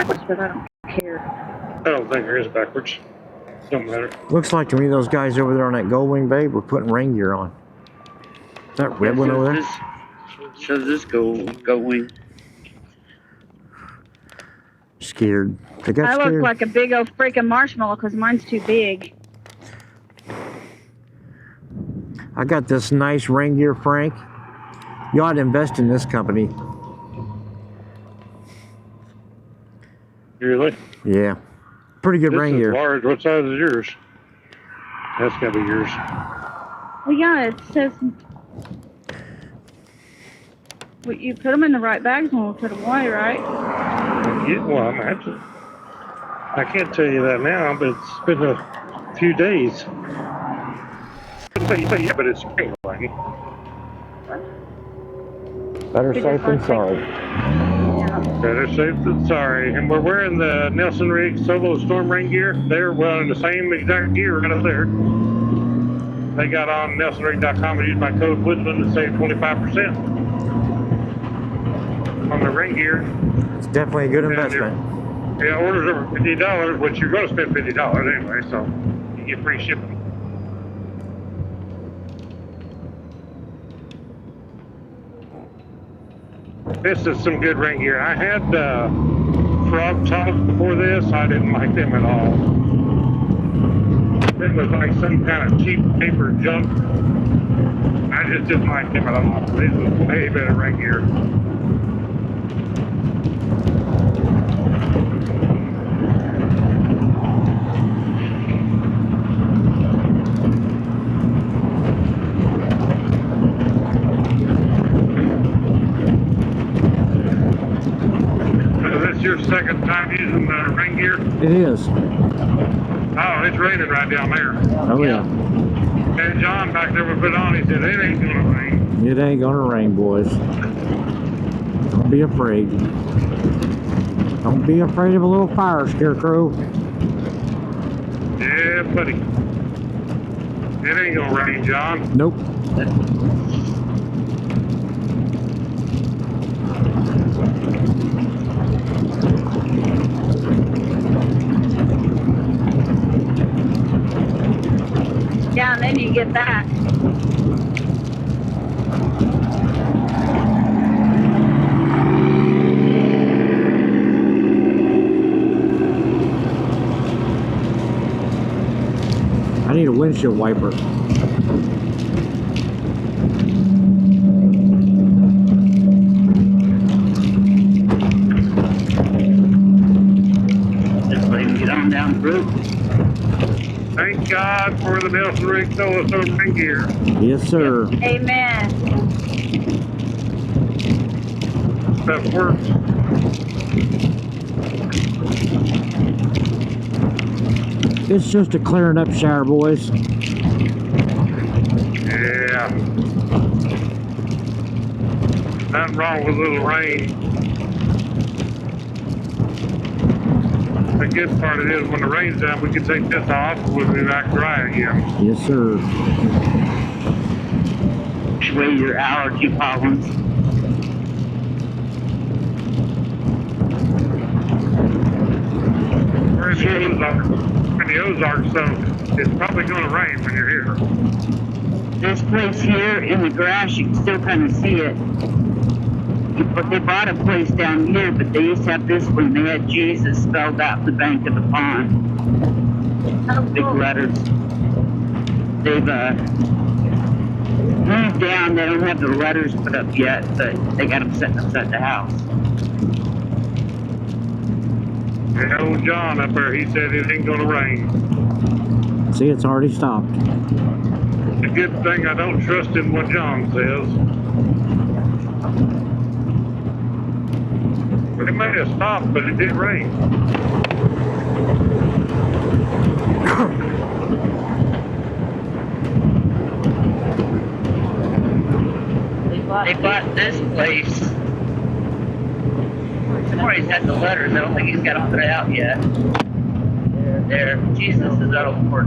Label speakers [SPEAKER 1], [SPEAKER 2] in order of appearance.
[SPEAKER 1] backwards, but I don't care.
[SPEAKER 2] I don't think there is backwards. Don't matter.
[SPEAKER 3] Looks like to me those guys over there on that gold wing, babe, were putting rain gear on. Is that red one over there?
[SPEAKER 4] Shows this going.
[SPEAKER 3] Scared. They got
[SPEAKER 1] I
[SPEAKER 3] scared.
[SPEAKER 1] look like a big old freaking marshmallow because mine's too big.
[SPEAKER 3] I got this nice rain gear, Frank. You ought to invest in this company.
[SPEAKER 2] Really?
[SPEAKER 3] Yeah. Pretty good
[SPEAKER 2] This
[SPEAKER 3] rain
[SPEAKER 2] is
[SPEAKER 3] gear.
[SPEAKER 2] large. What size is yours? That's got to be yours.
[SPEAKER 1] Well, yeah, it says... Well, you put them in the right bags when we put them away, right?
[SPEAKER 2] Yeah, well, I can't tell you that now, but it's been a few days. Yeah, but it's spring.
[SPEAKER 3] Better safe than sorry.
[SPEAKER 1] Yeah.
[SPEAKER 2] Better safe than sorry. And we're wearing the Nelson Rigg Solo Storm rain gear. They're wearing the same exact gear right up there. They got on NelsonRigg.com and used my code Woodland to save 25% on the rain gear.
[SPEAKER 3] It's definitely a good investment.
[SPEAKER 2] Yeah, orders over $50, which you're going to spend $50 anyway, so you get free shipping. This is some good rain gear. I had frog tops before this. I didn't like them at all. It was like some kind of cheap paper junk. I just didn't like them at all. This was way better rain gear. Your second time using the rain gear?
[SPEAKER 3] It is.
[SPEAKER 2] Oh, it's raining right down there.
[SPEAKER 3] Oh, yeah.
[SPEAKER 2] And John back there would put on, he said, it ain't gonna rain.
[SPEAKER 3] It ain't gonna rain, boys. Don't be afraid. Don't be afraid of a little fire, Scarecrow.
[SPEAKER 2] Yeah, buddy. It ain't gonna rain, John.
[SPEAKER 3] Nope.
[SPEAKER 1] Yeah, and then you get that.
[SPEAKER 3] I need a windshield wiper.
[SPEAKER 4] Just let him get on down the road.
[SPEAKER 2] Thank God for the Nelson Rigg Solo Storm rain gear.
[SPEAKER 3] Yes, sir.
[SPEAKER 1] Amen.
[SPEAKER 2] Stuff works.
[SPEAKER 3] It's just a clearing up shower, boys.
[SPEAKER 2] Yeah. Nothing wrong with a little rain. The good part of it is when the rain's down, we can take this off and we'll be back dry again.
[SPEAKER 3] Yes, sir.
[SPEAKER 4] Which way your allergy problems?
[SPEAKER 2] We're in the Ozarks, so it's probably going to rain when you're here.
[SPEAKER 4] This place here in the grass, you can still kind of see it. But they bought a place down here, but they used to have this one. They had Jesus spelled out in the bank of the pond.
[SPEAKER 1] Oh,
[SPEAKER 4] Big
[SPEAKER 1] cool.
[SPEAKER 4] letters. They've moved down. They don't have the letters put up yet, but they got them setting outside the house.
[SPEAKER 2] And old John up there, he said it ain't going to rain.
[SPEAKER 3] See, it's already stopped.
[SPEAKER 2] It's a good thing I don't trust in what John says. But it may have stopped, but it did rain.
[SPEAKER 4] They bought this place. Somebody's had the letters. I don't think he's got them put out yet. There. Jesus is out of court.